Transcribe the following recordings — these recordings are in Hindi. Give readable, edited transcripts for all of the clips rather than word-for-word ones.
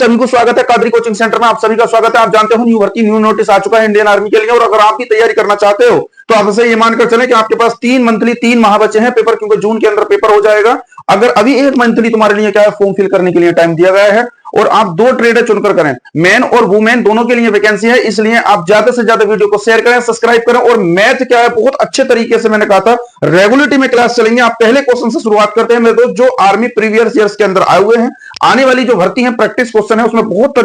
सभी को स्वागत है कादरी कोचिंग सेंटर में। आप सभी का स्वागत है। आप जानते हो न्यू भर्ती न्यू नोटिस आ चुका है इंडियन आर्मी के लिए, और अगर आप भी तैयारी करना चाहते हो तो आपसे ये मानकर चले कि आपके पास 3 माह बचे हैं पेपर, क्योंकि जून के अंदर पेपर हो जाएगा। अगर अभी 1 मंथली तुम्हारे लिए क्या है फॉर्म फिल करने के लिए टाइम दिया गया है, और आप 2 ट्रेड चुनकर करें, मैन और वुमेन दोनों के लिए वैकेंसी है। इसलिए आप ज्यादा से ज्यादा वीडियो को शेयर करें, सब्सक्राइब करें। और मैथ क्या है बहुत अच्छे तरीके से मैंने कहा था रेगुलरिटी में क्लास चलेंगे। आप पहले क्वेश्चन से शुरुआत करते हैं मेरे दोस्त, जो आर्मी प्रीवियस ईयर्स के अंदर आए हुए हैं। आने वाली जो भर्ती है प्रैक्टिस क्वेश्चन है, उसमें बहुत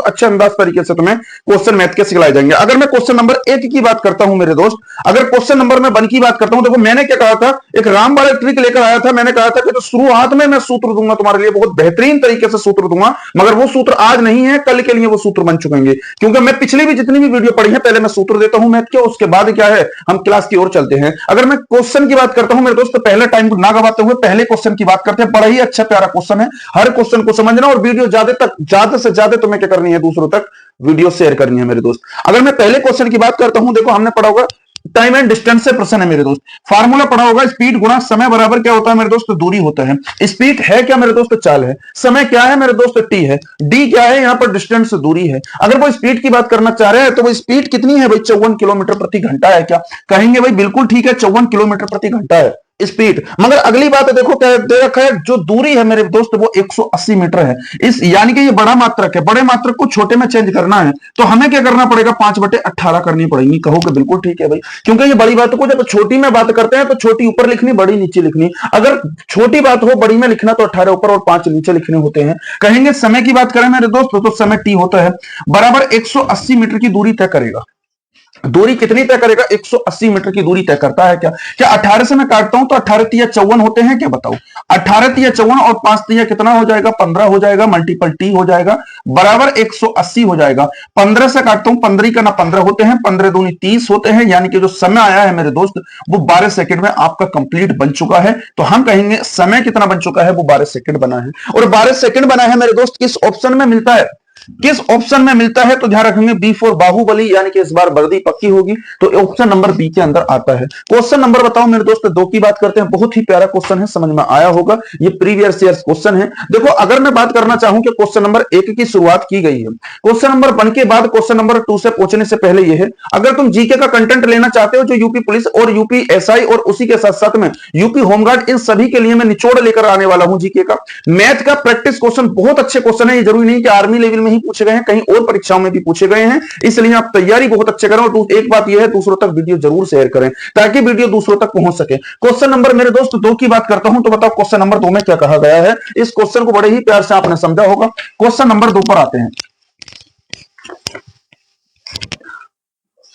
अच्छे अंदाज तरीके से तुम्हें क्वेश्चन मैथ के सिखलाए जाएंगे। अगर मैं क्वेश्चन नंबर 1 की बात करता हूं मेरे दोस्त, अगर क्वेश्चन नंबर में 1 की बात करता हूं, देखो मैंने क्या कहा था, एक राम वाला ट्रिक लेकर आया था। मैंने कहा था कि तो शुरुआत में मैं सूत्र दूंगा तुम्हारे लिए, बहुत बेहतरीन तरीके से सूत्र दूंगा, मगर वो सूत्र आज नहीं है, कल के लिए वो सूत्र बन चुकेंगे। क्योंकि मैं पिछली भी जितनी भी वीडियो पढ़ी है, पहले मैं सूत्र देता हूं मैथ के, उसके बाद क्या है हम क्लास की ओर चलते हैं। अगर मैं क्वेश्चन की बात करता हूं मेरे दोस्त, पहले टाइम को ना गवाते हुए पहले क्वेश्चन की बात करते हैं। बड़ा ही अच्छा प्यारा क्वेश्चन है, हर क्वेश्चन को समझना और वीडियो ज्यादा से ज्यादा तुम्हें क्या करनी है, दूसरों तक वीडियो शेयर करनी है मेरे दोस्त। अगर मैं पहले क्वेश्चन की बात करता हूं, देखो हमने पढ़ा होगा टाइम एंड डिस्टेंस से प्रश्न है मेरे दोस्त। फार्मूला पढ़ा होगा, स्पीड गुणा समय बराबर क्या होता है मेरे दोस्त, दूरी होता है। स्पीड है क्या मेरे दोस्त, चाल है। समय क्या है मेरे दोस्त, टी है। डी क्या है, यहां पर डिस्टेंस दूरी है। अगर वो स्पीड की बात करना चाह रहे हैं तो वो स्पीड कितनी है भाई, 54 किलोमीटर प्रति घंटा है। क्या कहेंगे भाई, बिल्कुल ठीक है, 54 किलोमीटर प्रति घंटा है स्पीड। मगर अगली बात है, देखो क्या दे रखा है, जो दूरी है मेरे दोस्त वो 180 मीटर है। इस यानी कि ये बड़ा मात्रक है, बड़े मात्रक को छोटे में चेंज करना है तो हमें क्या करना पड़ेगा, 5/18 करनी पड़ेगी। कहोगे बिल्कुल ठीक है भाई, क्योंकि ये बड़ी बात को जब छोटी में बात करते हैं तो छोटी ऊपर लिखनी, बड़ी नीचे लिखनी। अगर छोटी बात हो बड़ी में लिखना तो 18 ऊपर और 5 नीचे लिखने होते हैं। कहेंगे समय की बात करें मेरे दोस्त तो समय टी होता है, बराबर 180 मीटर की दूरी तय करेगा। दूरी कितनी तय करेगा, 180 मीटर की दूरी तय करता है। क्या 18 से मैं काटता हूं तो 18 तिया 54 होते हैं क्या, बताओ। 18 तिया 54 और 5 तिया कितना हो जाएगा, 15 हो जाएगा, मल्टीपल टी हो जाएगा, बराबर 180 हो जाएगा। 15 से काटता हूं, 15 का ना 15 होते हैं, 15 दूनी 30 होते हैं। यानी कि जो समय आया है मेरे दोस्त वो 12 सेकंड में आपका कंप्लीट बन चुका है। तो हम कहेंगे समय कितना बन चुका है, वो 12 सेकंड बना है। और 12 सेकंड बना है मेरे दोस्त, किस ऑप्शन में मिलता है, किस ऑप्शन में मिलता है, तो ध्यान रखेंगे बी फॉर बाहुबली, यानी कि इस बार वर्दी पक्की होगी तो ऑप्शन नंबर बी के अंदर आता है। क्वेश्चन नंबर बताओ मेरे दोस्त 2 की बात करते हैं। बहुत ही प्यारा क्वेश्चन है, समझ में आया होगा, ये प्रीवियस ईयर क्वेश्चन है। देखो अगर मैं बात करना चाहूं कि क्वेश्चन नंबर 1 की शुरुआत की गई है, क्वेश्चन नंबर 1 के बाद क्वेश्चन नंबर 2 से पहुंचने से पहले यह है, अगर तुम जीके का कंटेंट लेना चाहते हो जो यूपी पुलिस और यूपी एसआई और उसी के साथ साथ में यूपी होमगार्ड, इन सभी के लिए मैं निचोड़ लेकर आने वाला हूं जीके का। मैथ का प्रैक्टिस क्वेश्चन बहुत अच्छे क्वेश्चन है, ये जरूरी नहीं कि आर्मी लेवल में ही पूछे गए हैं, कहीं और परीक्षाओं में भी पूछे गए हैं। इसलिए आप तैयारी बहुत अच्छे करें। और एक बात यह है, दूसरों तक वीडियो जरूर शेयर करें ताकि वीडियो दूसरों तक पहुंच सके। क्वेश्चन नंबर मेरे दोस्त 2 की बात करता हूं, तो बताओ क्वेश्चन नंबर 2 में क्या कहा गया है। इस क्वेश्चन को बड़े ही प्यार से आपने समझा होगा। क्वेश्चन नंबर 2 पर आते हैं।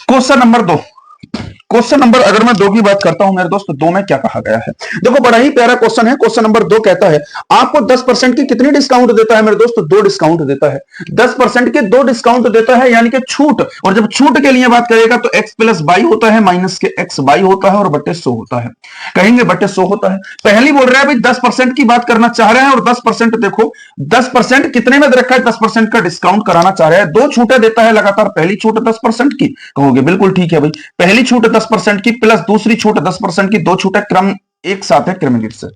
क्वेश्चन नंबर 2, क्वेश्चन नंबर अगर मैं 2 की बात करता हूं मेरे दोस्त, 2 में क्या कहा गया है, देखो बड़ा ही प्यारा क्वेश्चन है। क्वेश्चन नंबर 2 कहता है आपको 10% की कितनी डिस्काउंट देता है मेरे दोस्त, 2 डिस्काउंट देता है। 10% के 2 डिस्काउंट देता है, यानी कि छूट। और जब छूट के लिए बात करेगा तो x प्लस बाई होता है, माइनस के x बाई होता है और बटे 100 होता है। कहेंगे बटे 100 होता है। पहली बोल रहा है भाई 10% की बात करना चाह रहे हैं, और 10% देखो 10% कितने में रखा है, 10% का डिस्काउंट कराना चाह रहे हैं। 2 छूटें देता है लगातार, पहली छूट 10% की, कहोगे बिल्कुल ठीक है भाई, पहली छूट 10% की प्लस दूसरी छूट 10% की, 2 छूटें क्रम एक साथ है क्रमगीत से।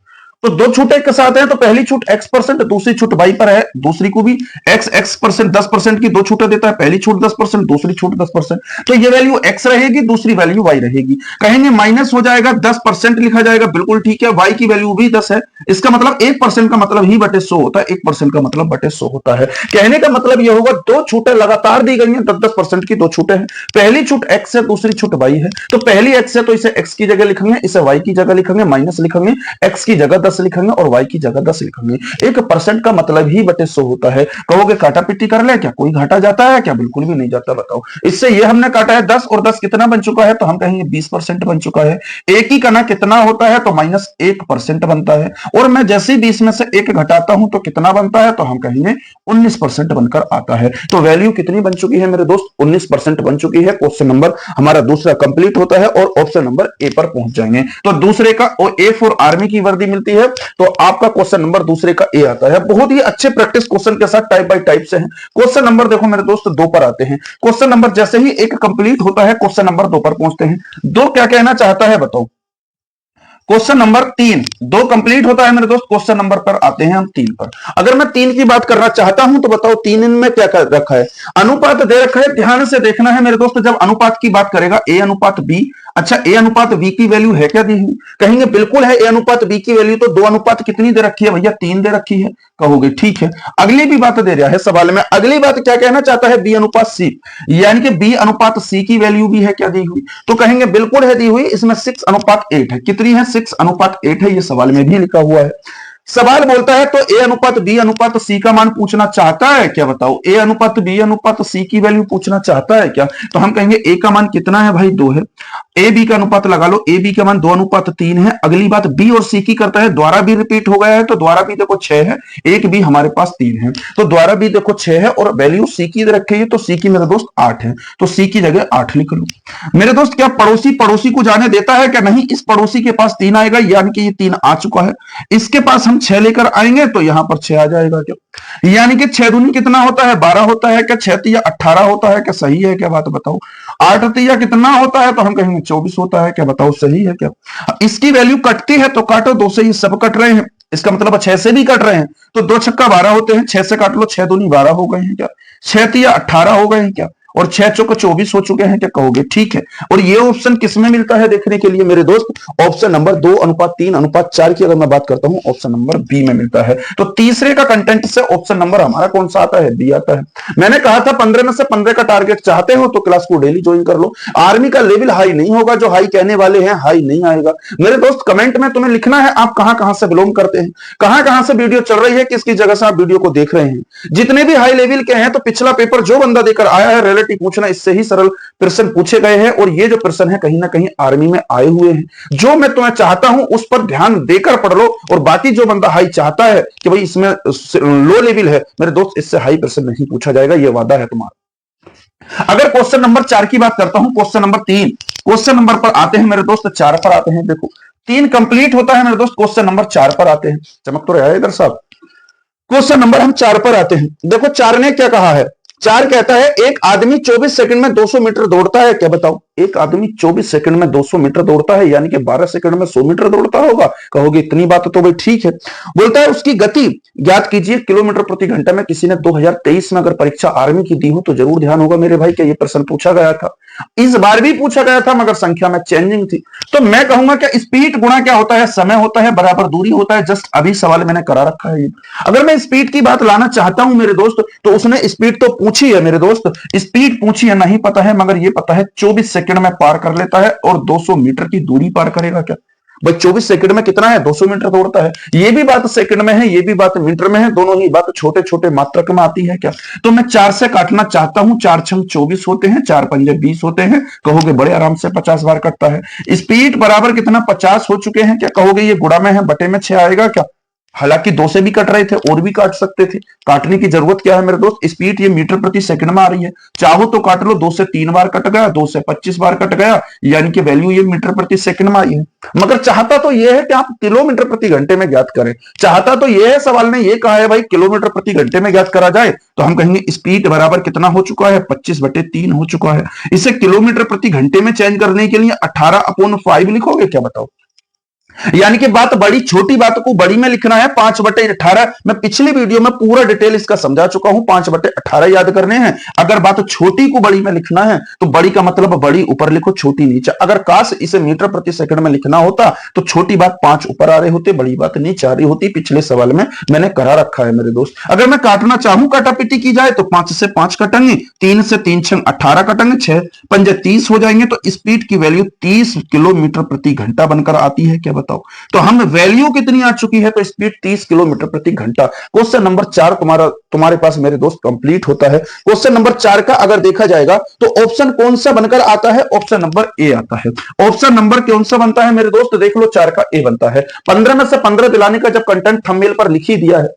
तो 2 छूटें एक साथ हैं, तो पहली छूट x%, दूसरी छूट y पर है, दूसरी को भी x% 10% की 2 छूटें देता है, पहली छूट 10%, दूसरी छूट 10%। तो ये वैल्यू x रहेगी, दूसरी वैल्यू y रहेगी। कहेंगे माइनस हो जाएगा, 10% लिखा जाएगा, बिल्कुल ठीक है। y की वैल्यू भी 10 है, इसका मतलब 1% का मतलब ही बटे 100 होता है, 1% का मतलब बटे 100 होता है। कहने का मतलब यह होगा 2 छूटें लगातार दी गई हैं, 10% की 2 छूटें हैं। पहली छूट x है, दूसरी छूट y है। तो पहली x है तो इसे x की जगह लिखेंगे, इसे y की जगह लिखेंगे, माइनस लिखेंगे, x की जगह 10 लिखेंगे और y की जगह 10 लिखेंगे। 1% का मतलब ही बटे 100 होता है। कहोगे काटा पिट्टी कर ले, क्या कोई घाटा जाता है क्या, बिल्कुल भी नहीं जाता। बताओ इससे ये हमने काटा है 10 और 10 कितना बन चुका है, तो हम कहेंगे 20% बन चुका है। एक ही करना कितना होता है, तो -1% बनता है। और मैं जैसे ही 20 में से 1 घटाता हूं तो कितना बनता है, तो हम कहेंगे 19% बनकर आता है। तो वैल्यू कितनी बन चुकी है मेरे दोस्त, 19% बन चुकी है। क्वेश्चन नंबर हमारा दूसरा कंप्लीट होता है और ऑप्शन नंबर ए पर पहुंच जाएंगे। तो दूसरे का ए फॉर आर्मी की वर्दी मिलती है, तो आपका क्वेश्चन नंबर दूसरे का ए आता है। बहुत ही अच्छे प्रैक्टिस क्वेश्चन के साथ टाइप बाय टाइप से हैं। क्वेश्चन नंबर देखो मेरे दोस्त 2 पर आते हैं। क्वेश्चन नंबर जैसे ही 1 कंप्लीट होता है, क्वेश्चन नंबर 2 पर पहुंचते हैं। 2 क्या कहना चाहता है बताओ। क्वेश्चन नंबर 3 2 कंप्लीट होता है मेरे दोस्त। क्वेश्चन नंबर पर आते हैं हम 3 पर। अगर मैं 3 की बात करना चाहता हूं तो बताओ 3 में क्या कर रखा है। अनुपात दे रखा है, ध्यान से देखना है मेरे दोस्त। जब अनुपात की बात करेगा ए अनुपात बी, अच्छा ए अनुपात बी की वैल्यू है क्या दी हुई? कहेंगे बिल्कुल है ए अनुपात बी की वैल्यू। तो 2 अनुपात कितनी दे रखी है भैया? 3 दे रखी है। कहोगे ठीक है। अगली भी बात दे रहा है सवाल में, अगली बात क्या कहना चाहता है? बी अनुपात सी, यानी कि बी अनुपात सी की वैल्यू भी है क्या दी हुई? तो कहेंगे बिल्कुल है दी हुई। इसमें 6 अनुपात 8 है। कितनी है? 6 अनुपात 8 है। ये सवाल में भी लिखा हुआ है। सवाल बोलता है तो ए अनुपात बी अनुपात सी का मान पूछना चाहता है क्या? बताओ ए अनुपात बी अनुपात सी की वैल्यू पूछना चाहता है क्या? तो हम कहेंगे ए का मान कितना है भाई? 2 है। ए बी का अनुपात लगा लो, ए बी का मान 2 अनुपात 3 है। अगली बात बी और सी की करता है, द्वारा भी रिपीट हो गया है तो द्वारा भी देखो 6 है, एक बी हमारे पास 3 है तो द्वारा भी देखो 6 है और वैल्यू सी की रखी है तो सी की मेरे दोस्त 8 है। तो सी की जगह 8 लिख लो मेरे दोस्त। क्या पड़ोसी पड़ोसी को जाने देता है क्या? नहीं। इस पड़ोसी के पास 3 आएगा, यानी कि ये 3 आ चुका है। इसके पास हम 6 लेकर आएंगे तो यहां पर 6 आ जाएगा क्या? यानी कि 6 दूनी कितना होता है? 12 होता है क्या? 6 तिया 18 होता है क्या? सही है क्या? बात बताओ। 8 तिया कितना होता है? तो हम कहेंगे 24 होता है क्या? बताओ सही है क्या? इसकी वैल्यू कटती है तो काटो, 2 से ये सब कट रहे हैं, इसका मतलब 6 से भी कट रहे हैं तो 2 छक्का 12 होते हैं। 6 से काट लो, 6 दूनी 12 हो गए हैं क्या? 6 तिया 18 हो गए हैं क्या? और 6 चौक 24 हो चुके हैं क्या? कहोगे ठीक है। और ये ऑप्शन किसमें मिलता है देखने के लिए मेरे दोस्त? ऑप्शन नंबर 2 अनुपात 3 अनुपात 4 की अगर मैं बात करता हूं, ऑप्शन नंबर बी में मिलता है। तो तीसरे का कंटेंट से ऑप्शन नंबर हमारा कौन सा आता है? बी आता है। मैंने कहा था 15 में से 15 का टारगेट चाहते हो तो क्लास को डेली ज्वाइन कर लो। आर्मी का लेवल हाई नहीं होगा, जो हाई कहने वाले हैं हाई नहीं आएगा मेरे दोस्त। कमेंट में तुम्हें लिखना है आप कहां कहां से बिलोंग करते हैं, कहां कहां से वीडियो चल रही है, किसकी जगह से आप वीडियो को देख रहे हैं। जितने भी हाई लेवल के हैं तो पिछला पेपर जो बंदा देकर आया है रिलेटिव पूछना, इससे सरल प्रश्न पूछे गए हैं और ये जो प्रश्न है कहीं ना कहीं आर्मी में आए हुए हैं। जो मैं तुम्हें चाहता हूं उस पर ध्यान देकर पढ़ लो, और बाकी जो बंदा हाई चाहता है कि भाई इसमें लो लेवल है मेरे दोस्त, इससे हाई प्रश्न नहीं पूछा जाएगा, ये वादा है तुम्हारा। अगर क्वेश्चन नंबर 4 की बात करता हूं, क्वेश्चन नंबर 3 क्वेश्चन नंबर पर आते हैं मेरे दोस्त, 4 पर आते हैं। देखो 3 कंप्लीट होता है मेरे दोस्त, क्वेश्चन नंबर 4 पर आते हैं। चमक तो रहा है इधर साहब। क्वेश्चन नंबर हम 4 पर आते हैं। देखो 4 ने क्या कहा है? 4 कहता है एक आदमी 24 सेकंड में 200 मीटर दौड़ता है क्या? बताओ एक आदमी 24 सेकंड में 200 मीटर दौड़ता है, यानी कि 12 सेकंड में 100 मीटर दौड़ता होगा। कहोगे इतनी बात तो भाई ठीक है। बोलता है उसकी गति ज्ञात कीजिए किलोमीटर प्रति घंटा में। किसी ने 2023 में अगर परीक्षा आर्मी की दी हो तो जरूर ध्यान होगा मेरे भाई कि ये प्रश्न पूछा गया था, इस बार भी पूछा गया था मगर संख्या में चेंजिंग थी। तो मैं कहूंगा कि स्पीड गुणा क्या होता है? समय होता है बराबर दूरी होता है। जस्ट अभी सवाल मैंने करा रखा है। अगर मैं स्पीड की बात लाना चाहता हूं मेरे दोस्त तो उसने स्पीड तो पूछी है मेरे दोस्त, स्पीड पूछी है नहीं पता है, मगर ये पता है 24 सेकंड में पार कर लेता है और 200 मीटर की दूरी पार करेगा क्या? भाई 24 सेकंड में कितना है? 200 मीटर दौड़ता है। ये भी बात सेकंड में है, ये भी बात मीटर में है, दोनों ही बात छोटे छोटे मात्रक में आती है क्या? तो मैं 4 से काटना चाहता हूं, 4 छंग 24 होते हैं, 4 पंजे 20 होते हैं। कहोगे बड़े आराम से 50 बार कटता है। स्पीड बराबर कितना? 50 हो चुके हैं क्या? कहोगे ये गुणा में है, बटे में 6 आएगा क्या? हालांकि 2 से भी कट रहे थे और भी काट सकते थे, काटने की जरूरत क्या है मेरे दोस्त? स्पीड ये मीटर प्रति सेकंड में आ रही है, चाहो तो काट लो। 2 से 3 बार कट गया, 2 से 25 बार कट गया, यानी कि वैल्यू ये मीटर प्रति सेकंड में आई है। मगर चाहता तो ये है कि आप किलोमीटर प्रति घंटे में ज्ञात करें। चाहता तो ये है, सवाल ने ये कहा है भाई किलोमीटर प्रति घंटे में ज्ञात करा जाए, तो हम कहेंगे स्पीड बराबर कितना हो चुका है? 25/3 हो चुका है। इसे किलोमीटर प्रति घंटे में चेंज करने के लिए 18/5 लिखोगे क्या? बताओ। यानी कि बात बड़ी, छोटी बात को बड़ी में लिखना है। 5/18 मैं पिछली वीडियो में पूरा डिटेल इसका समझा चुका हूं, 5/18 याद करने हैं। अगर बात छोटी को बड़ी में लिखना है तो बड़ी का मतलब बड़ी ऊपर लिखो, छोटी नीचे। अगर काश इसे मीटर प्रति सेकंड में लिखना होता तो छोटी बात 5 ऊपर आ रहे होते, बड़ी बात नीचे आ रही होती। पिछले सवाल में मैंने करा रखा है मेरे दोस्त। अगर मैं काटना चाहूं, काटापीटी की जाए तो 5 से 5 कटेंगे, 3 से 3 छंग 18 कटेंगे, 6 पंजे 30 हो जाएंगे। तो स्पीड की वैल्यू 30 किलोमीटर प्रति घंटा बनकर आती है क्या? बताओ। तो हम वैल्यू कितनी आ चुकी है? तो स्पीड 30 किलोमीटर प्रति घंटा। क्वेश्चन नंबर 4 तुम्हारे पास मेरे दोस्त कंप्लीट होता है। क्वेश्चन नंबर 4 का अगर देखा जाएगा तो ऑप्शन कौन सा बनकर आता है? ऑप्शन नंबर ए आता है। ऑप्शन नंबर कौन सा बनता है मेरे दोस्त? देख लो 4 का ए बनता है। 15 में से 15 दिलाने का जब कंटेंट थंबनेल पर लिख ही दिया है,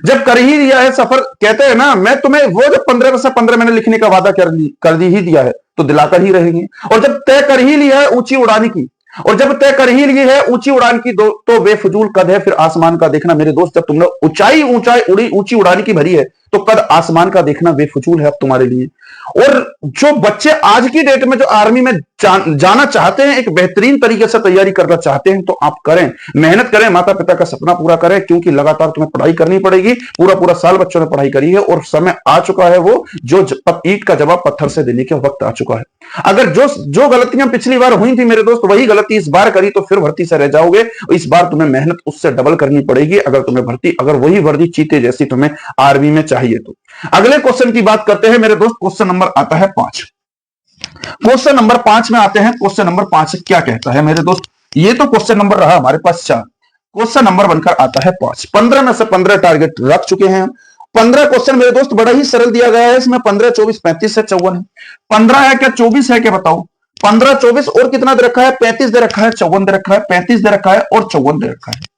जब कर ही दिया है सफर, कहते हैं ना, मैं तुम्हें वो जब 15 में से 15 मैंने लिखने का वादा कर दी ही दिया है तो दिलाकर ही रहेंगे। और जब तय कर ही लिया है ऊंची उड़ाने की, और जब तय कर ही ली है ऊंची उड़ान की तो बेफजूल कद है फिर आसमान का देखना मेरे दोस्त। जब तुमने ऊंचाई ऊंचाई उड़ी ऊंची उड़ान की भरी है तो कद आसमान का देखना बेफजूल है अब तुम्हारे लिए। और जो बच्चे आज की डेट में जो आर्मी में जाना चाहते हैं, एक बेहतरीन तरीके से तैयारी करना चाहते हैं, तो आप करें, मेहनत करें, माता पिता का सपना पूरा करें, क्योंकि लगातार तुम्हें पढ़ाई करनी पड़ेगी। पूरा पूरा साल बच्चों ने पढ़ाई करी है और समय आ चुका है वो जो ईंट का जवाब पत्थर से देने के वक्त आ चुका है। अगर जो गलतियां पिछली बार हुई थी मेरे दोस्त वही गलती इस बार करी तो फिर भर्ती से रह जाओगे। इस बार तुम्हें मेहनत उससे डबल करनी पड़ेगी अगर वही वर्दी चीते जैसी तुम्हें आर्मी में चाहिए तो। अगले क्वेश्चन की बात करते हैं मेरे दोस्त। क्वेश्चन नंबर आता है 5। क्वेश्चन नंबर 5 में आते हैं। क्वेश्चन नंबर 5 क्या कहता है मेरे दोस्त? ये तो क्वेश्चन नंबर रहा हमारे पास 4। क्वेश्चन नंबर बनकर आता है 5। 15 में से 15 टारगेट रख चुके हैं। 15 क्वेश्चन मेरे दोस्त बड़ा ही सरल दिया गया है। इसमें 15, 24, 35 है, 54 है। 15 है क्या 24 है क्या बताओ? 15, 24 और कितना दे रखा है? 35 दे रखा है, 54 दे रखा है, 35 दे रखा है और 54 दे रखा है।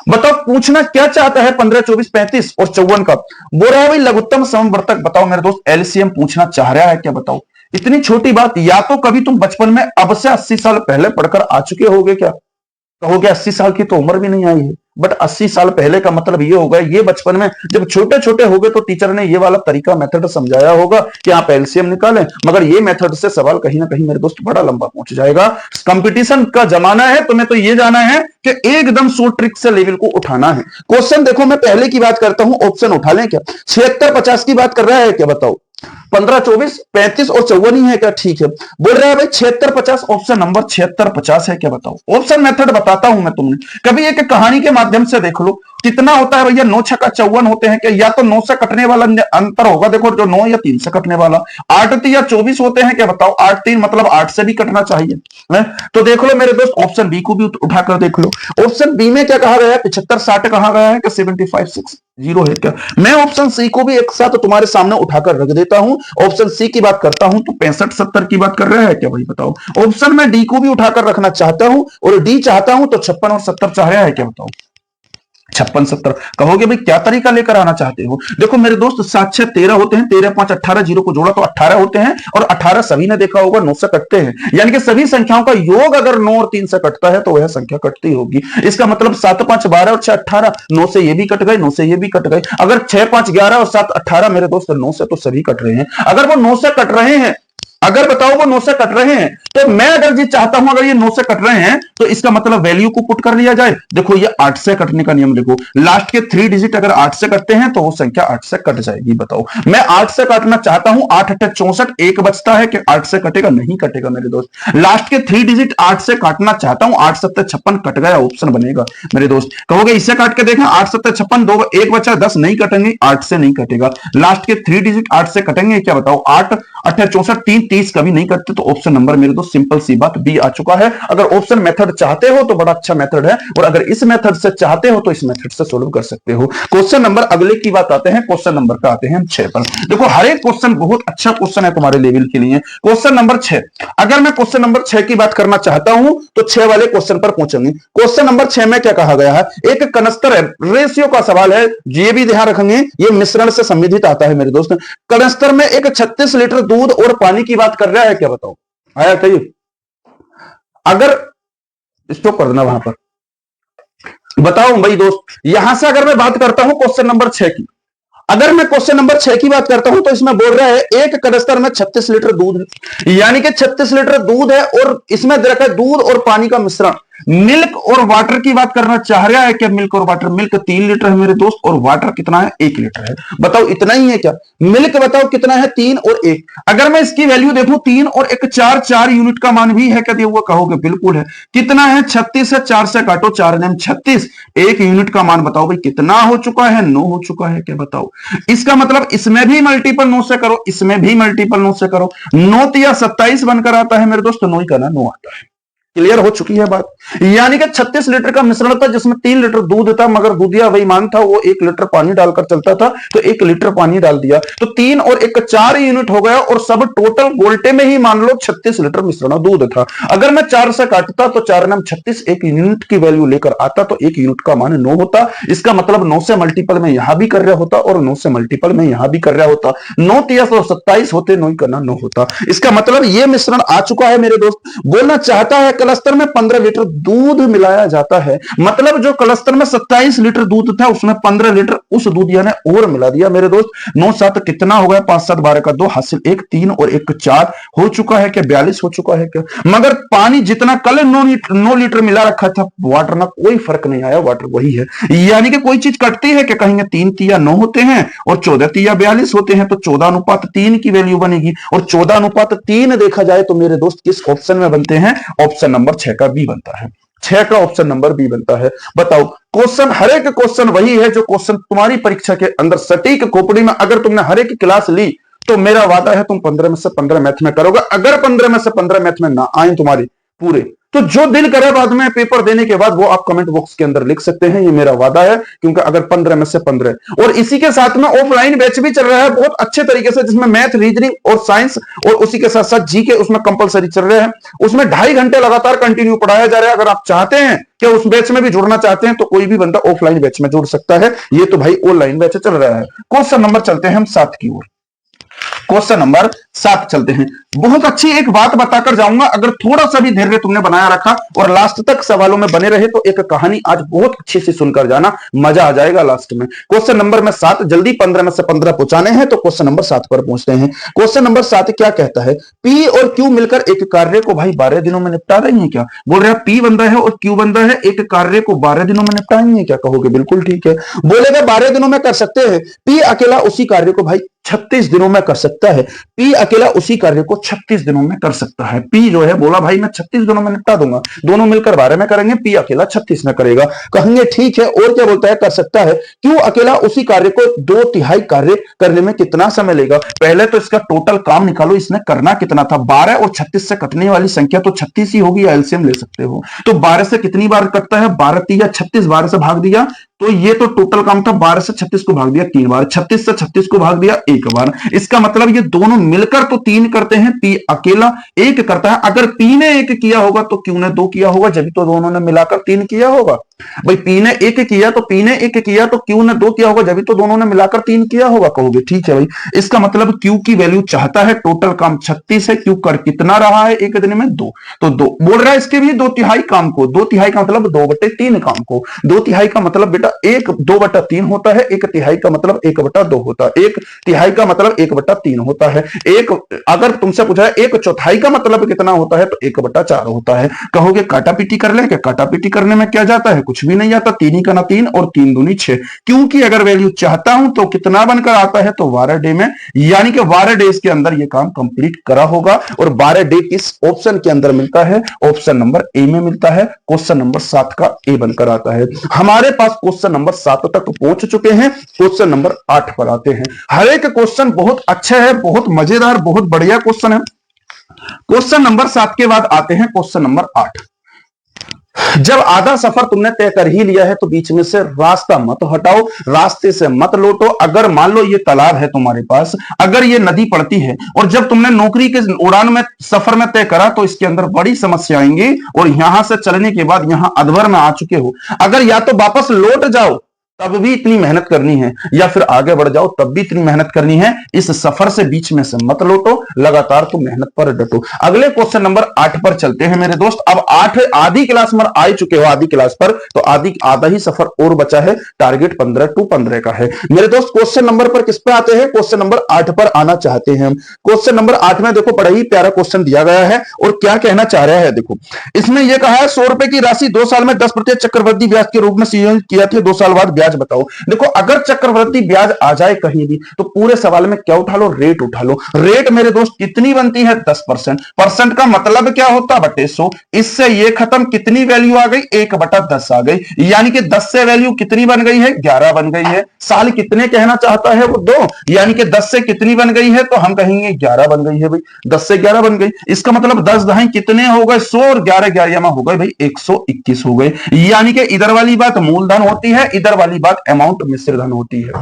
बताओ पूछना क्या चाहता है 15, 24, 35 और 54 का? बोल रहा है भाई लघुत्तम समवर्तक बताओ मेरे दोस्त। एलसीएम पूछना चाह रहा है क्या बताओ? इतनी छोटी बात, या तो कभी तुम बचपन में अब से 80 साल पहले पढ़कर आ चुके होगे क्या? कहोगे 80 साल की तो उम्र भी नहीं आई है, बट 80 साल पहले का मतलब ये होगा ये बचपन में जब छोटे छोटे हो गए तो टीचर ने ये वाला तरीका मेथड समझाया होगा कि आप एलसीएम निकालें। मगर ये मेथड से सवाल कहीं ना कहीं मेरे दोस्त बड़ा लंबा पहुंच जाएगा। कंपटीशन का जमाना है, तुम्हें तो ये जाना है कि एकदम शॉर्ट ट्रिक से लेवल को उठाना है। क्वेश्चन देखो, मैं पहले की बात करता हूं, ऑप्शन उठा लें क्या? 76, 50 की बात कर रहा है क्या बताओ? 15, 24, 35 और 54 ही है क्या? ठीक है। बोल रहा है भाई 76, 50, ऑप्शन नंबर 76, 50 है क्या बताओ? ऑप्शन मेथड बताता हूं मैं तुम्हें, कभी एक कहानी के माध्यम से देख लो। कितना होता है भैया? 9 छक्का 54 होते हैं क्या? या तो 9 से कटने वाला अंतर होगा, देखो जो 9 या 3 से कटने वाला। 8 3 या 24 होते हैं क्या बताओ? 8 3 मतलब 8 से भी कटना चाहिए है? तो देख लो मेरे दोस्त, ऑप्शन बी को भी उठाकर देख लो। ऑप्शन बी में क्या कहा गया है? 75 60 कहा गया है कि 75 60 है क्या? मैं ऑप्शन सी को भी एक साथ तुम्हारे सामने उठाकर रख देता हूं। ऑप्शन सी की बात करता हूं तो 65 70 की बात कर रहा है क्या भाई बताओ? ऑप्शन में डी को भी उठाकर रखना चाहता हूं और डी चाहता हूं तो 56 और 70 चाह रहा है क्या बताओ? 56 70 कहोगे भाई क्या तरीका लेकर आना चाहते हो? देखो मेरे दोस्त 7 6 13 होते हैं, 13 5 18, 0 को जोड़ा तो 18 होते हैं और 18 सभी ने देखा होगा 9 से कटते हैं। यानी कि सभी संख्याओं का योग अगर 9 और 3 से कटता है तो वह संख्या कटती होगी। इसका मतलब 7 5 12 और 6 18, 9 से ये भी कट गए, 9 से ये भी कट गए। अगर 6 5 11 और 7 18 मेरे दोस्त 9 से तो सभी कट रहे हैं। अगर वो 9 से कट रहे हैं, अगर बताओ वो 9 से कट रहे हैं, तो मैं अगर ये चाहता हूं अगर ये 9 से कट रहे हैं तो इसका मतलब वैल्यू को पुट कर लिया जाए। देखो ये 8 से कटने का नियम लिखो, लास्ट के 3 डिजिट अगर 8 से कटते हैं तो वो संख्या 8 से कट जाएगी। बताओ मैं 8 से काटना चाहता हूं, 8 8 64, एक बचता है कि 8 से कटेगा? नहीं कटेगा मेरे दोस्त। लास्ट के 3 डिजिट 8 से काटना चाहता हूं, 8 7 56 कट गया, ऑप्शन बनेगा मेरे दोस्त। कहोगे इससे काट के देखा 8 7 56 2 एक बचा 10, नहीं कटेंगे, 8 से नहीं कटेगा। लास्ट के 3 डिजिट 8 से कटेंगे क्या बताओ? 8 8 64 3 30 कभी नहीं कटते, तो ऑप्शन नंबर मेरे दोस्त सिंपल सी बात बी आ चुका है। अगर ऑप्शन मेथड चाहते हो तो बड़ा अच्छा मेथड है, और अगर इस मेथड से चाहते हो तो इस मेथड से सोल्व कर सकते हो। क्वेश्चन नंबर अगले की बात आते हैं, क्वेश्चन नंबर का आते हैं हम 6 पर। देखो हर एक क्वेश्चन बहुत अच्छा क्वेश्चन है तुम्हारे लेवल के लिए। क्वेश्चन नंबर 6, अगर मैं क्वेश्चन नंबर 6 की बात करना चाहता हूं तो 6 वाले क्वेश्चन पर पहुंचेंगे। क्वेश्चन नंबर 6 में क्या कहा गया है? एक कनस्तर है, रेशियो का सवाल है, ये भी ध्यान रखेंगे, ये मिश्रण से संबंधित आता है मेरे दोस्त। कनस्तर में एक 36 लीटर दूध और पानी की बात कर रहा है क्या बताओ? आया कहीं? अगर स्टॉप कर देना वहां पर, बताओ भाई दोस्त, यहां से अगर मैं बात करता हूं क्वेश्चन नंबर 6 की, अगर मैं क्वेश्चन नंबर 6 की बात करता हूं तो इसमें बोल रहा है एक कनस्तर में 36 लीटर दूध है, यानी कि 36 लीटर दूध है और इसमें दे रखा है दूध और पानी का मिश्रण। मिल्क और वाटर की बात करना चाह रहा है क्या? मिल्क और वाटर, मिल्क 3 लीटर है मेरे दोस्त और वाटर कितना है? 1 लीटर है। बताओ इतना ही है क्या? मिल्क बताओ कितना है? 3 और 1। अगर मैं इसकी वैल्यू देखूं 3 और 1 4, 4 यूनिट का मान भी है क्या दिया हुआ? कहोगे बिल्कुल है। कितना है? 36 है, 4 से काटो 4 9 36, 1 यूनिट का मान बताओ भाई कितना हो चुका है? 9 हो चुका है क्या बताओ? इसका मतलब इसमें भी मल्टीपल 9 से करो, इसमें भी मल्टीपल 9 से करो, 9 या 27 बनकर आता है मेरे दोस्त, 9 ही करना 9 आता है। क्लियर हो चुकी है बात? यानी कि 36 लीटर का मिश्रण था जिसमें 3 लीटर दूध था, मगर दूधिया वही मान था, वो 1 लीटर पानी डालकर चलता था, तो 1 लीटर पानी डाल दिया, तो 3 और 1 4 यूनिट हो गया, और सब टोटल गोल्टे में ही मान लो 36 लीटर मिश्रण दूध था। अगर मैं 4 से काटता तो 4 9 36, 1 यूनिट की वैल्यू लेकर आता तो 1 यूनिट का मान 9 होता। इसका मतलब 9 से मल्टीपल में यहां भी कर रहा होता और 9 से मल्टीपल में यहां भी कर रहा होता, 9 3 27 होते, 9 करना 9 होता। इसका मतलब ये मिश्रण आ चुका है मेरे दोस्त। बोलना चाहता है क्लस्टर में 15 लीटर दूध मिलाया जाता है, मतलब जो क्लस्टर में 27 लीटर दूध था उसमें 15 लीटर उस दूधिया ने और मिला दिया मेरे दोस्त। 9 7 कितना हो गया, 5 7 12 का 2 हासिल 1 3 और 1 4 हो चुका है क्या, 42 हो चुका है क्या। मगर पानी जितना कल 9 लीटर मिला रखा था वाटर में कोई फर्क नहीं आया, वाटर वही है। यानी कि कोई चीज कटती है कि कहेंगे 3 तिया 9 होते हैं और 14 तिया 42 होते हैं, तो 14:3 की वैल्यू बनेगी। और 14:3 देखा जाए तो मेरे दोस्त किस ऑप्शन में बनते हैं, ऑप्शन नंबर 6 का बी बनता है। 6 का ऑप्शन नंबर बी बनता है। बताओ क्वेश्चन, हर एक क्वेश्चन वही है जो क्वेश्चन तुम्हारी परीक्षा के अंदर सटीक खोपड़ी में, अगर तुमने हर एक क्लास ली तो मेरा वादा है तुम 15 में से 15 मैथ में करोगे। अगर 15 में से 15 मैथ में ना आए तुम्हारे पूरे, तो जो दिल करे बाद में पेपर देने के बाद वो आप कमेंट बॉक्स के अंदर लिख सकते हैं, ये मेरा वादा है। क्योंकि अगर 15 में से 15, और इसी के साथ में ऑफलाइन बैच भी चल रहा है बहुत अच्छे तरीके से, जिसमें मैथ रीजनिंग और साइंस और उसी के साथ साथ जीके उसमें कंपलसरी चल रहे हैं। उसमें 2.5 घंटे लगातार कंटिन्यू पढ़ाया जा रहा है। अगर आप चाहते हैं कि उस बैच में भी जुड़ना चाहते हैं तो कोई भी बंदा ऑफलाइन बैच में जुड़ सकता है। ये तो भाई ऑनलाइन बैच चल रहा है। क्वेश्चन नंबर चलते हैं हम 7 की ओर। क्वेश्चन नंबर 7 चलते हैं। बहुत अच्छी एक बात बताकर जाऊंगा, अगर थोड़ा सा भी धैर्य तुमने बनाया रखा और लास्ट तक सवालों में बने रहे तो एक कहानी आज बहुत अच्छी से सुनकर जाना, मजा आ जाएगा लास्ट में। क्वेश्चन नंबर में 7 जल्दी 15 में से 15 पहुंचाने हैं, तो क्वेश्चन नंबर 7 पर पहुंचते हैं। क्वेश्चन नंबर 7 क्या कहता है, पी और क्यू मिलकर एक कार्य को भाई 12 दिनों में निपटा रही है क्या। बोल रहा है पी बंदा है और क्यू बंदा है, एक कार्य को 12 दिनों में निपटाएंगे क्या। कहोगे बिल्कुल ठीक है। बोलेगा 12 दिनों में कर सकते हैं। पी अकेला उसी कार्य को भाई 36 दिनों में कर सकता है। पी अकेला उसी कार्य को 36 दिनों में कर सकता है। पी जो है बोला भाई मैं 36 दिनों में निपटा दूंगा, दोनों मिलकर 12 में करेंगे, पी अकेला 36 में करेगा। कहेंगे ठीक है, और क्या बोलता है, कर सकता है। क्यों अकेला उसी कार्य को 2/3 कार्य करने में कितना समय लेगा। पहले तो इसका टोटल काम निकालो, इसने करना कितना था। 12 और 36 से कटने वाली संख्या तो 36 ही होगी, एलसीएम ले सकते हो। तो 12 से कितनी बार कटता है, 12 तिया 36, 12 से भाग दिया तो ये तो टोटल काम था। 12 से 36 को भाग दिया 3 बार, 36 से 36 को भाग दिया 1 बार। इसका मतलब ये दोनों मिलकर तो 3 करते हैं, पी अकेला 1 करता है। अगर पी ने 1 किया होगा तो क्यू ने 2 किया होगा, जब तो दोनों ने मिलाकर 3 किया होगा। भाई पी ने 1 किया तो पी ने 1 किया तो क्यू ने 2 किया होगा, जब तो दोनों ने मिलाकर 3 किया होगा। कहोगे ठीक है भाई। इसका मतलब क्यू की वैल्यू चाहता है, टोटल काम 36 है, क्यू कर कितना रहा है एक दिन में 2, तो 2 बोल रहा है इसके भी 2/3 काम को। 2/3 का मतलब 2/3 काम को। 2/3 का मतलब बेटा 2/3 होता है, 1/3 का मतलब 1/2 होता है, 1/3 का मतलब 1/3 होता है। एक अगर तुमसे पूछा है 1/4 का मतलब कितना होता है तो 1/4 होता है। कहोगे काटा पीटी कर ले, काटा पीटी करने में क्या जाता है, कुछ भी नहीं आता। 3 ही का ना 3 और 3 दूनी 6, क्योंकि अगर वैल्यू चाहता हूं तो कितना बनकर आता है तो 12 डे में, यानी कि 12 डेज के अंदर ये काम कंप्लीट करा होगा। और 12 डे किस ऑप्शन के अंदर मिलता है, ऑप्शन नंबर ए में मिलता है। क्वेश्चन नंबर 7 का ए बनकर आता है। हमारे पास क्वेश्चन नंबर 7 तक पहुंच चुके हैं। क्वेश्चन नंबर 8 पर आते हैं। हर एक क्वेश्चन बहुत अच्छा है, बहुत मजेदार, बहुत बढ़िया क्वेश्चन है। क्वेश्चन नंबर 7 के बाद आते हैं क्वेश्चन नंबर 8। जब आधा सफर तुमने तय कर ही लिया है तो बीच में से रास्ता मत हटाओ, रास्ते से मत लौटो। अगर मान लो ये तालाब है तुम्हारे पास, अगर ये नदी पड़ती है और जब तुमने नौकरी के उड़ान में सफर में तय करा तो इसके अंदर बड़ी समस्या आएंगी। और यहां से चलने के बाद यहां अधवर में आ चुके हो, अगर या तो वापस लौट जाओ तब भी इतनी मेहनत करनी है, या फिर आगे बढ़ जाओ तब भी इतनी मेहनत करनी है। इस सफर से बीच में से मत लौटो, लगातार तो मेहनत पर डटो। अगले क्वेश्चन नंबर 8 पर चलते हैं मेरे दोस्त। अब 8 आधी क्लास में आ चुके हो, आधी क्लास पर तो आधा ही सफर और बचा है। टारगेट 15 to 15 का है मेरे दोस्त। क्वेश्चन नंबर पर किस पे आते हैं, क्वेश्चन नंबर 8 पर आना चाहते हैं हम। क्वेश्चन नंबर 8 में देखो बड़ा ही प्यारा क्वेश्चन दिया गया है और क्या कहना चाह रहा है देखो। इसमें यह कहा है 100 रुपए की राशि 2 साल में 10% चक्रवृद्धि ब्याज के रूप में संयोजित किया था, 2 साल बाद बताओ। देखो अगर चक्रवृद्धि ब्याज आ जाए कहीं भी तो पूरे सवाल में क्या उठा लो, रेट उठा लो। रेट मेरे दोस्त कितनी बनती है 10%। परसेंट का मतलब क्या होता है, बटे 100। इससे ये खत्म, कितनी वैल्यू आ गई 1/10 आ गई, यानी कि 10 से वैल्यू कितनी बन गई है 11 बन गई है। साल कितने कहना चाहता है वो 2, यानी कि 10 से कितनी बन गई है तो हम कहेंगे 11 बन गई है भाई। 10 से 11 बन गई, इसका मतलब 10 दहाई कितने हो गए 100 और 11 11 हो गए भाई 121 हो गए। यानी कि इधर वाली बात मूलधन होती है, इधर वाली बात अमाउंट मिश्रधन होती है।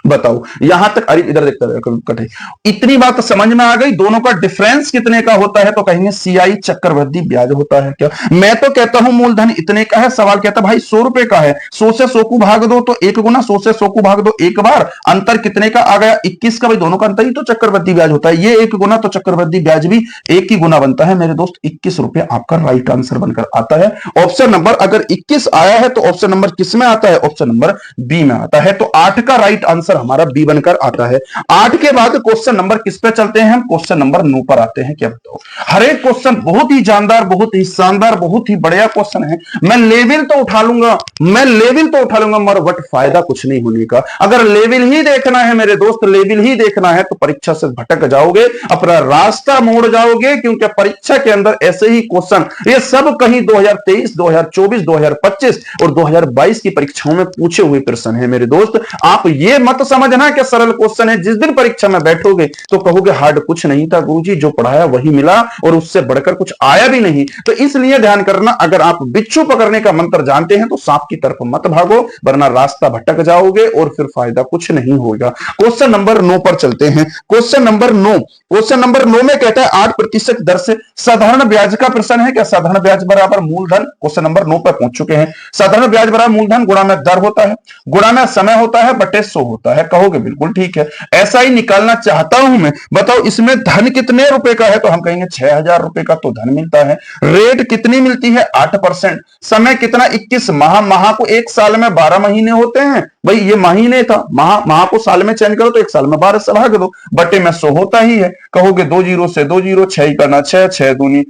बताओ यहां तक। अरे इधर देखता है कटे, इतनी बात समझ में आ गई। दोनों का डिफरेंस कितने का होता है? तो कहेंगे सीआई चक्रवृद्धि ब्याज होता है क्या? मैं तो कहता हूं मूलधन इतने का है, सवाल कहता भाई 100 रुपए का है, 100 से 100 को भाग दो तो 1 गुना, 100 से 100 को भाग दो 1 बार, अंतर कितने का आ गया? 21 का। भाई दोनों का अंतर ही तो चक्रवृद्धि ब्याज होता है। ये 1 गुना तो चक्रवृद्धि ब्याज भी 1 ही गुना बनता है मेरे दोस्त। 21 रुपए आपका राइट आंसर बनकर आता है। ऑप्शन नंबर अगर 21 आया है तो ऑप्शन नंबर किस में आता है? ऑप्शन नंबर बी में आता है। तो 8 का राइट आंसर हमारा बी बनकर आता है। 8 के बाद क्वेश्चन नंबर किस पे चलते हैं हम? क्वेश्चन नंबर 9 पर आते हैं। क्या बताओ? हर एक क्वेश्चन बहुत ही जानदार, बहुत ही शानदार, बहुत ही बढ़िया क्वेश्चन है। मैं लेवल तो उठा लूंगा, मगर बट फायदा कुछ नहीं होने का। अगर लेवल ही देखना है मेरे दोस्त, लेवल ही देखना है तो परीक्षा से भटक जाओगे, अपना रास्ता मोड़ जाओगे, क्योंकि परीक्षा के अंदर ऐसे ही क्वेश्चन ये सब कहीं 2023, 2024, 2025 और 2022 की परीक्षाओं में पूछे हुए प्रश्न है मेरे दोस्त। आप ये मत समझना कि सरल क्वेश्चन है, जिस दिन परीक्षा में बैठोगे तो कहोगे हार्ड कुछ नहीं था गुरुजी, जो पढ़ाया वही मिला और उससे बढ़कर कुछ आया भी नहीं। तो इसलिए ध्यान करना, अगर आप बिच्छू पकड़ने का मंत्र जानते हैं तो सांप की तरफ मत भागो, वरना रास्ता भटक जाओगे और फिर फायदा कुछ नहीं होगा। क्वेश्चन नंबर 9 पर चलते हैं। क्वेश्चन नंबर 9 में कहता है 8% दर से साधारण ब्याज का प्रश्न है। क्या साधारण ब्याज बराबर मूलधन? क्वेश्चन नंबर 9 पर पहुंच चुके हैं। साधारण ब्याज बराबर मूलधन गुणा में दर होता है, गुणा में समय होता है, बटे 100 होता है। कहोगे बिल्कुल ठीक है, ऐसा ही निकालना चाहता हूं मैं। बताओ इसमें धन कितने रुपए का है? तो हम कहेंगे 6000 रुपए का तो धन मिलता है। रेट कितनी मिलती है? 8%। समय कितना? 21 माह। माह को एक साल में 12 महीने होते हैं। भाई ये महीने था, माह को साल में चेंज करो तो एक साल में 12 से भाग दो, बटे में 100 होता ही है। कहोगे 2 जीरो से 2 जीरो, 6 करना 6, 6 दूनी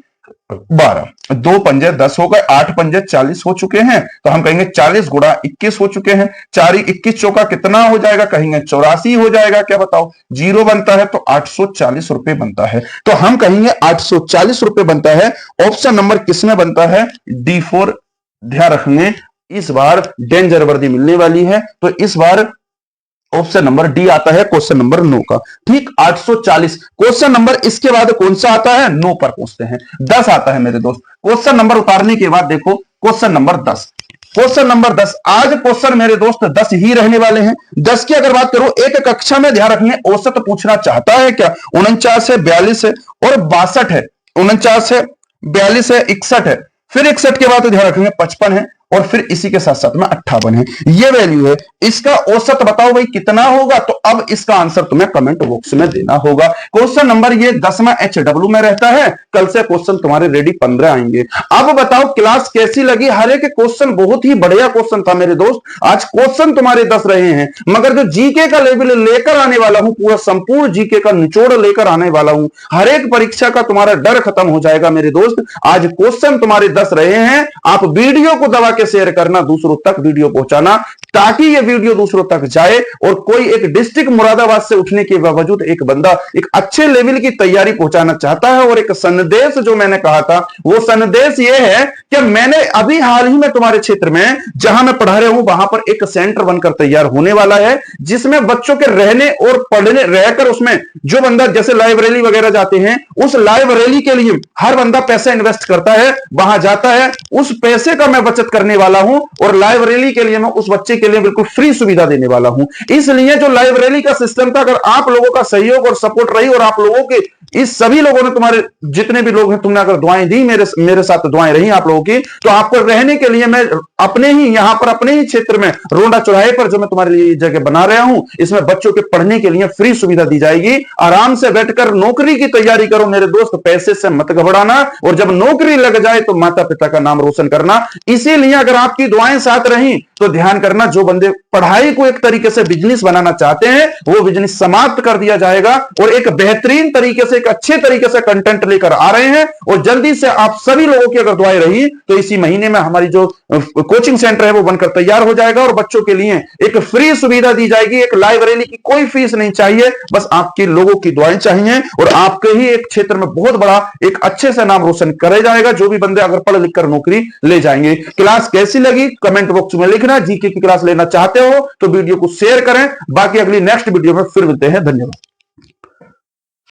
12, 2 पंजे 10 हो गए, 8 पंजे 40 हो चुके हैं। तो हम कहेंगे 40 गुणा 21 हो चुके हैं। 4 21 चौका कितना हो जाएगा? कहेंगे 84 हो जाएगा। क्या बताओ? जीरो बनता है तो 840 रुपए बनता है। तो हम कहेंगे 840 रुपए बनता है। ऑप्शन नंबर किसमें बनता है? D4। ध्यान रखेंगे इस बार डेंजर वर्दी मिलने वाली है, तो इस बार ऑप्शन नंबर डी आता है क्वेश्चन नंबर 9 का। ठीक, 840। क्वेश्चन नंबर इसके बाद कौन सा आता है? 9 पर पहुंचते हैं। 10 आता है मेरे दोस्त। क्वेश्चन नंबर उतारने के बाद देखो क्वेश्चन नंबर 10। क्वेश्चन नंबर 10, आज क्वेश्चन मेरे दोस्त 10 ही रहने वाले हैं। 10 की अगर बात करो, एक कक्षा में ध्यान रखिए औसत पूछना चाहता है क्या? 49 है, 42 है और 62 है। 49 है, 42 है, 61 है, फिर 61 के बाद ध्यान रखेंगे 55 है और फिर इसी के साथ साथ में 58 है। ये वैल्यू है। इसका औसत बताओ भाई कितना होगा? तो अब इसका आंसर तुम्हें कमेंट बॉक्स में देना होगा। क्वेश्चन नंबर ये 10 में HW में रहता है। कल से क्वेश्चन तुम्हारे रेडी 15 आएंगे। अब बताओ क्लास कैसी लगी? हर एक क्वेश्चन बहुत ही बढ़िया क्वेश्चन था मेरे दोस्त। आज क्वेश्चन तुम्हारे 10 रहे हैं, मगर जो जीके का लेवल लेकर आने वाला हूं, पूरा संपूर्ण जीके का निचोड़ लेकर आने वाला हूं, हर एक परीक्षा का तुम्हारा डर खत्म हो जाएगा मेरे दोस्त। आज क्वेश्चन तुम्हारे 10 रहे हैं। आप वीडियो को दबा शेयर करना, दूसरों तक वीडियो पहुंचाना, ताकि ये वीडियो दूसरों तक जाए और कोई एक डिस्ट्रिक्ट मुरादाबाद से उठने के बावजूद एक बंदा एक अच्छे लेवल की तैयारी पहुंचाना चाहता है। और एक संदेश जो मैंने कहा था, वो संदेश ये है कि मैंने अभी हाल ही में तुम्हारे क्षेत्र में जहां मैं पढ़ा रहा हूं, वहां पर एक सेंटर बनकर तैयार होने वाला है, जिसमें बच्चों के रहने और पढ़ने रहकर उसमें जो बंदा जैसे लाइब्रेरी वगैरह जाते हैं, उस लाइब्रेरी के लिए हर बंदा पैसा इन्वेस्ट करता है, वहां जाता है, उस पैसे का मैं बचत करने वाला हूं और लाइब्रेरी के लिए मैं उस बच्चे के लिए बिल्कुल फ्री सुविधा देने वाला हूं। इसलिए जो लाइब्रेरी का सिस्टम था, अगर आप लोगों का सहयोग और सपोर्ट रही और आप लोगों के इस सभी लोगों ने, तुम्हारे जितने भी लोग हैं, तुमने अगर दुआएं दी, मेरे साथ दुआएं रही आप लोगों की, तो आपको रहने के लिए मैं अपने ही यहां पर अपने ही क्षेत्र में रोंडा चौराहे पर जो मैं तुम्हारे लिए जगह बना रहा हूं, इसमें बच्चों के पढ़ने के लिए फ्री सुविधा दी जाएगी। आराम से बैठकर नौकरी की तैयारी करो मेरे दोस्त, पैसे से मत घबराना, और जब नौकरी लग जाए तो माता पिता का नाम रोशन करना। इसीलिए अगर आपकी दुआएं साथ रही तो ध्यान करना, जो बंदे पढ़ाई को एक तरीके से बिजनेस बनाना चाहते हैं, वो बिजनेस समाप्त कर दिया जाएगा और एक बेहतरीन तरीके से, एक अच्छे तरीके से कंटेंट लेकर आ रहे हैं। और जल्दी से आप सभी लोगों की अगर दुआएं रही तो इसी महीने में हमारी जो कोचिंग सेंटर है वो बनकर तैयार हो जाएगा और बच्चों के लिए एक फ्री सुविधा दी जाएगी। एक लाइब्रेरी की कोई फीस नहीं चाहिए, बस आपके लोगों की दुआएं चाहिए और आपके ही एक क्षेत्र में बहुत बड़ा एक अच्छे से नाम रोशन करा जाएगा, जो भी बंदे अगर पढ़ लिख कर नौकरी ले जाएंगे। क्लास कैसी लगी कमेंट बॉक्स में लिखना। जीके की क्लास लेना चाहते हो तो वीडियो को शेयर करें। बाकी अगली नेक्स्ट वीडियो में फिर मिलते हैं। धन्यवाद।